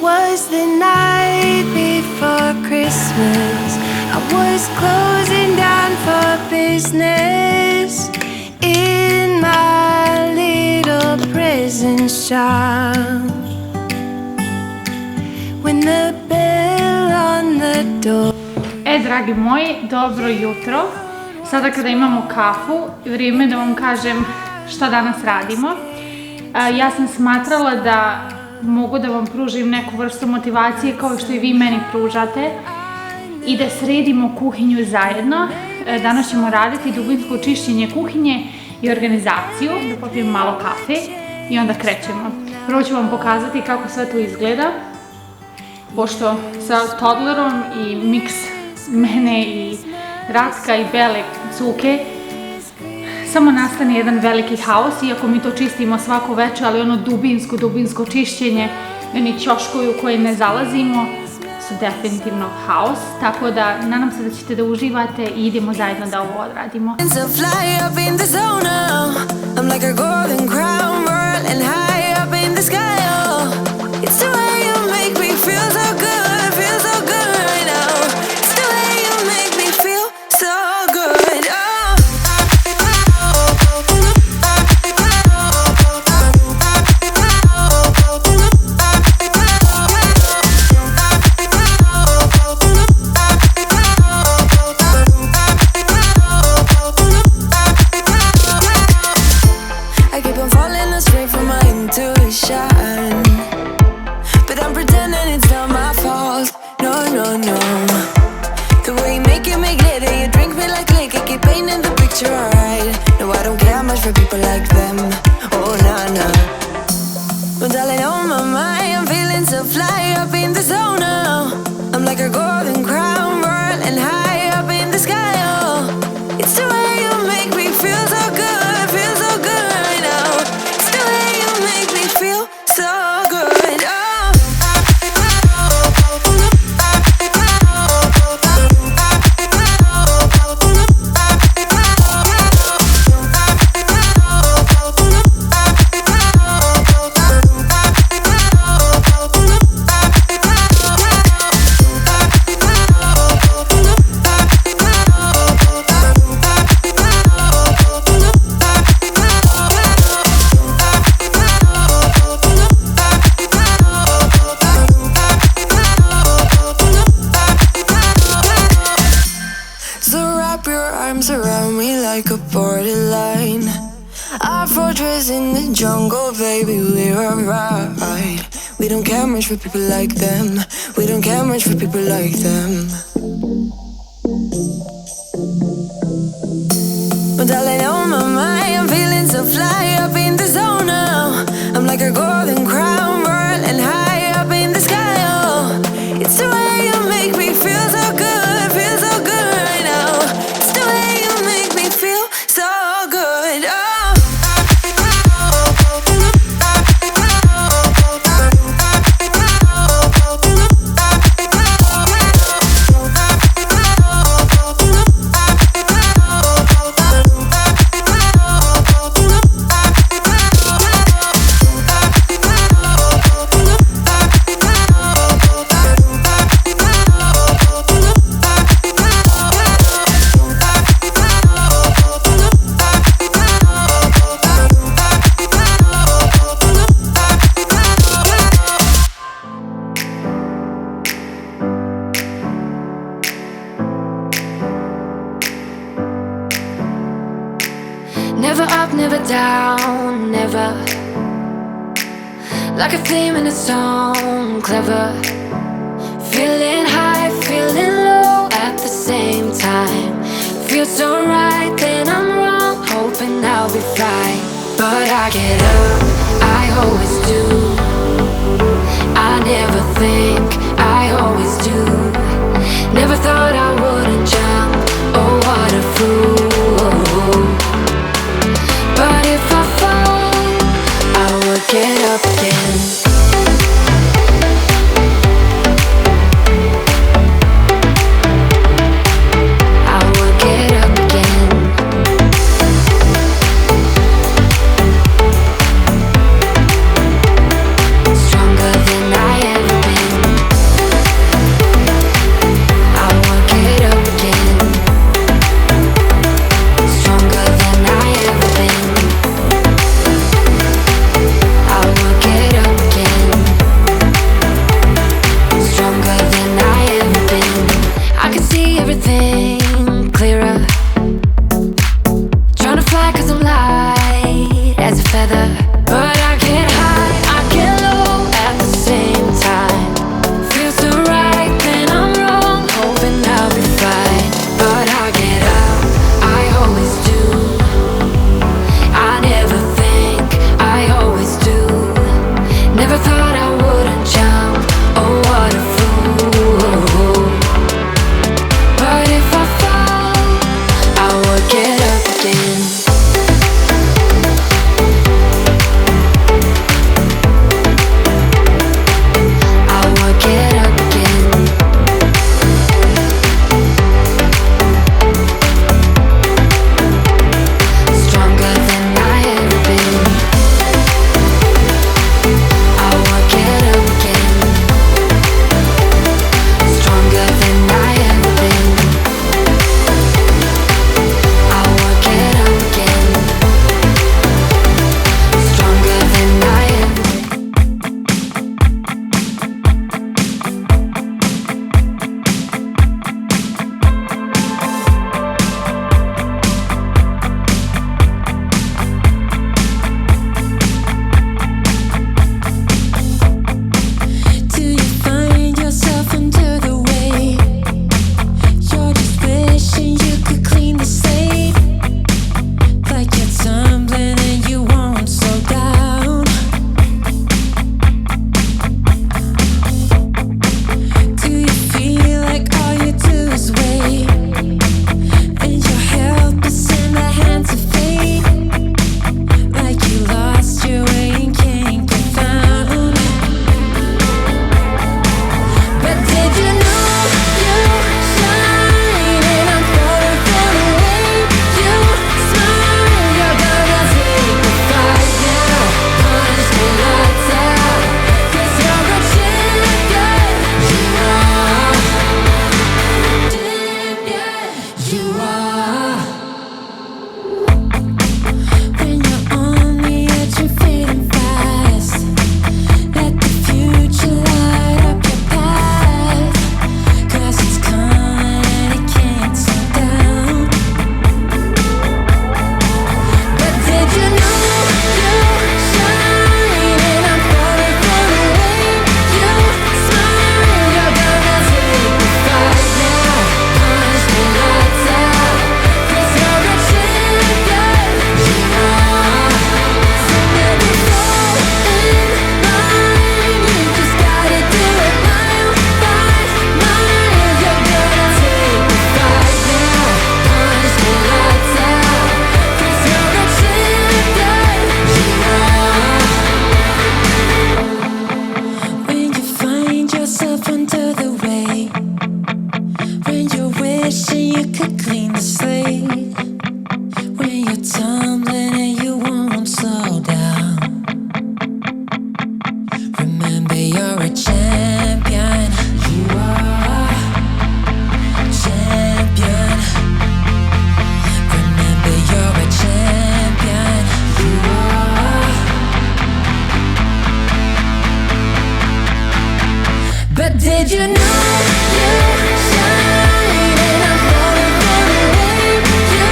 was the night before Christmas. I was closing down for business in my little prison shop. When the bell on the door. Dragi moji, dobro jutro. Sada kada imamo kafu, vrijeme da vam kažem šta danas radimo. Ja sam smatrala da mogu da vam pružim neku vrstu motivacije kao što i vi meni pružate i da sredimo kuhinju zajedno. Danas ćemo raditi dubinsko čišćenje kuhinje i organizaciju. Da popijem malo kafe i onda krećemo. Prvo ću vam pokazati kako sve to izgleda, pošto sa toddlerom i miks mene i Ratka i bele cuke samo nastane jedan veliki haos, iako mi to čistimo svako večer, ali ono dubinsko čišćenje, oni ćoškovi u koje ne zalazimo su definitivno haos, tako da nadam se da ćete da uživate i idemo zajedno da ovo odradimo. Around me like a borderline, our fortress in the jungle, baby, we're alright. We don't care much for people like them. We don't care much for people like them. But darling, on my mind, I'm feeling so fly up in the zone now. I'm like a golden crown, whirling high up in the sky. Oh, it's the way you make me feel so good, feel so good right now. It's the way you make me feel so good. Oh. Never up, never down, never. Like a theme in a song, clever. Feeling high, feeling low at the same time. Feels so right, then I'm wrong, hoping I'll be fine. But I get up, I always do. I never think, I always do. Never thought I wouldn't jump, oh what a fool. But if I fall, I will get up again. I will get up again. Stronger than I ever been. But did you know you shine and I'm falling for the way you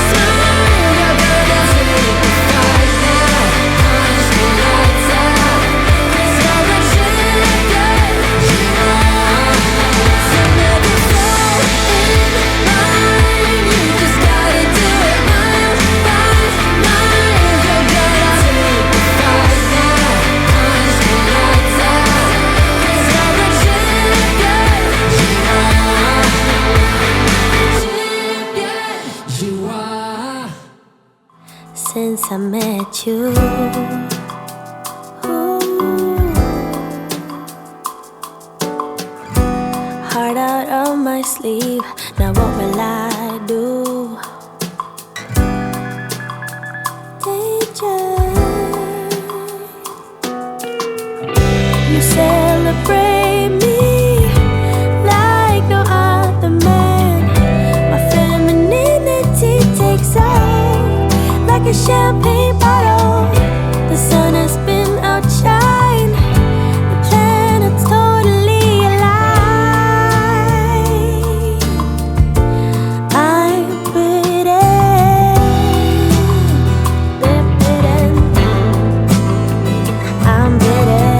smile? You're gonna take the fight now, punch the lights out, 'cause you're a champion, you are. So never fall in line, you just gotta do it mile by mile. You're gonna take the fight now, punch the lights out, 'cause you're a champion, you are. Champion, you are. Since I met you, heart out of my sleeve. Now what will I do? Danger. You celebrate me like no other man. My femininity takes off like a champagne bottle. The sun has been outshine. The planet's totally alive. I'm pretty. I'm pretty.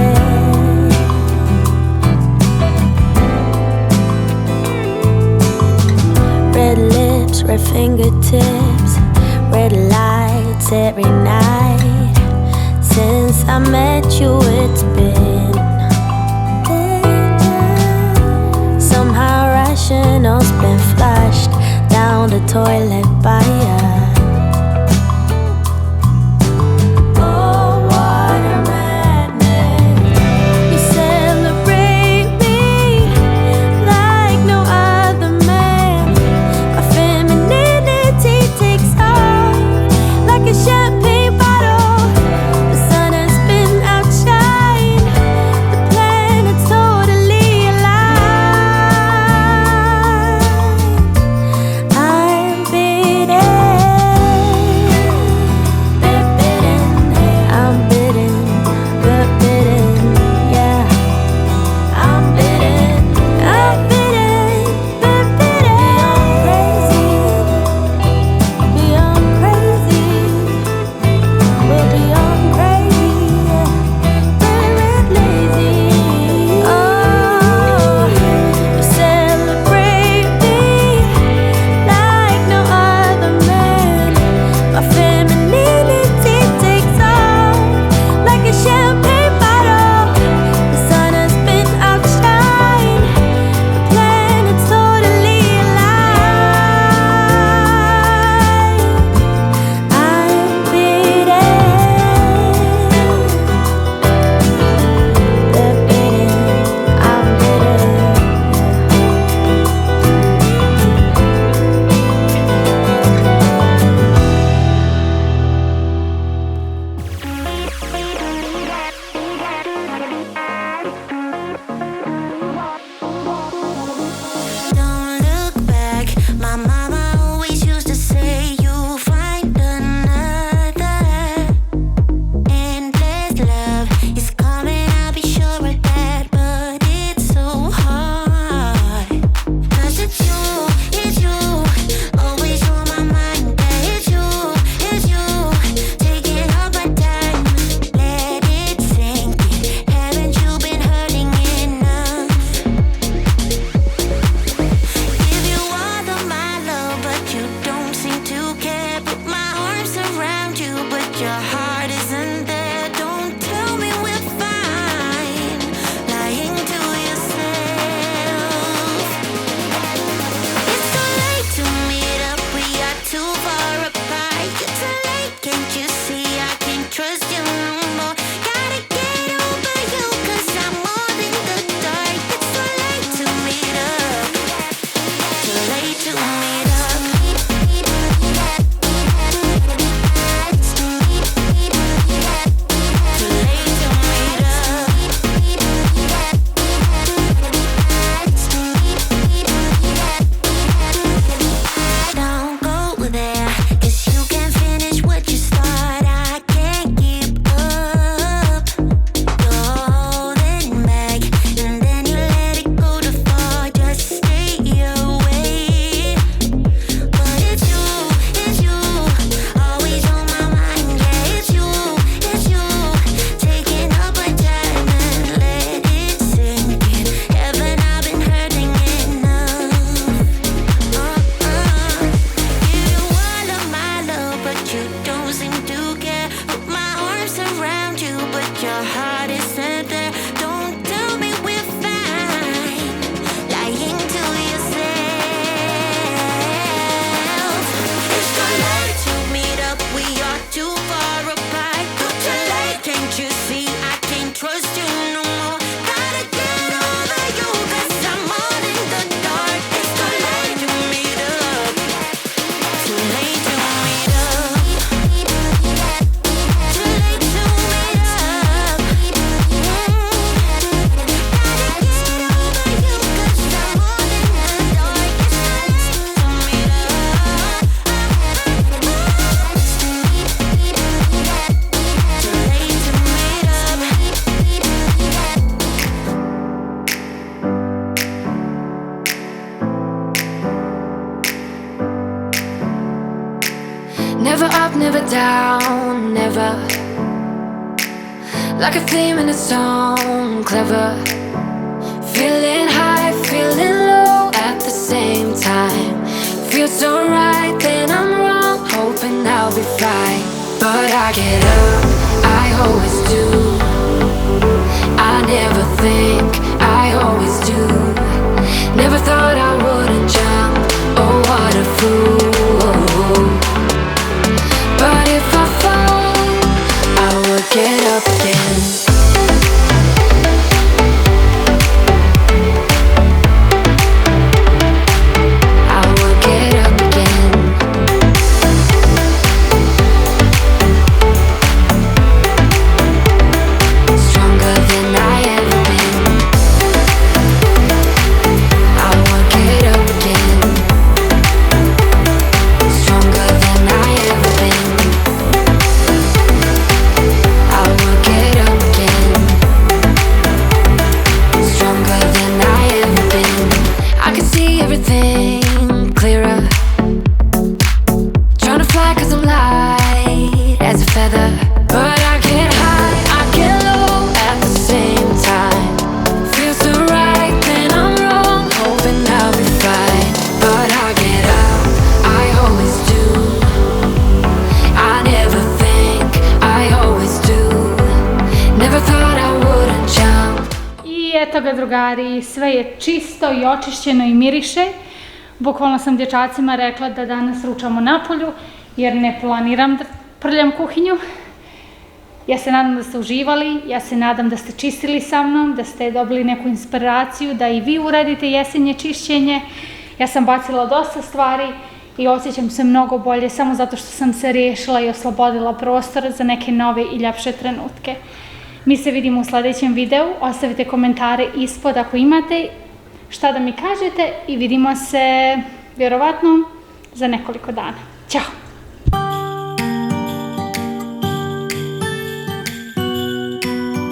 Red lips, red fingertips, red lights every night. Since I met you, it's been somehow rational's been flushed down the toilet by ya. Oh, what a madness. You celebrate me like no other man. My femininity takes off like a champagne bottle. The sun has been outshine. The planet's totally alive. I'm beaten. down, never. Like a theme in a song, clever. Feeling high, feeling low at the same time. Feels so right, then I'm wrong, hoping I'll be fine. But I get up, I always do. I never think, I always do. Never thought I wouldn't jump, oh what a fool. But if I fall, I will get up again. Eto ga drugari, sve je čisto i očišćeno i miriše. Bukvalno sam dječacima rekla da danas ručamo napolju jer ne planiram da prljam kuhinju. Ja se nadam da ste uživali, ja se nadam da ste čistili sa mnom, da ste dobili neku inspiraciju, da i vi uradite jesenje čišćenje. Ja sam bacila dosta stvari i osjećam se mnogo bolje samo zato što sam se riješila i oslobodila prostor za neke nove i ljepše trenutke. Mi se vidimo u sljedećem videu, ostavite komentare ispod ako imate šta da mi kažete i vidimo se vjerovatno za nekoliko dana. Ćao!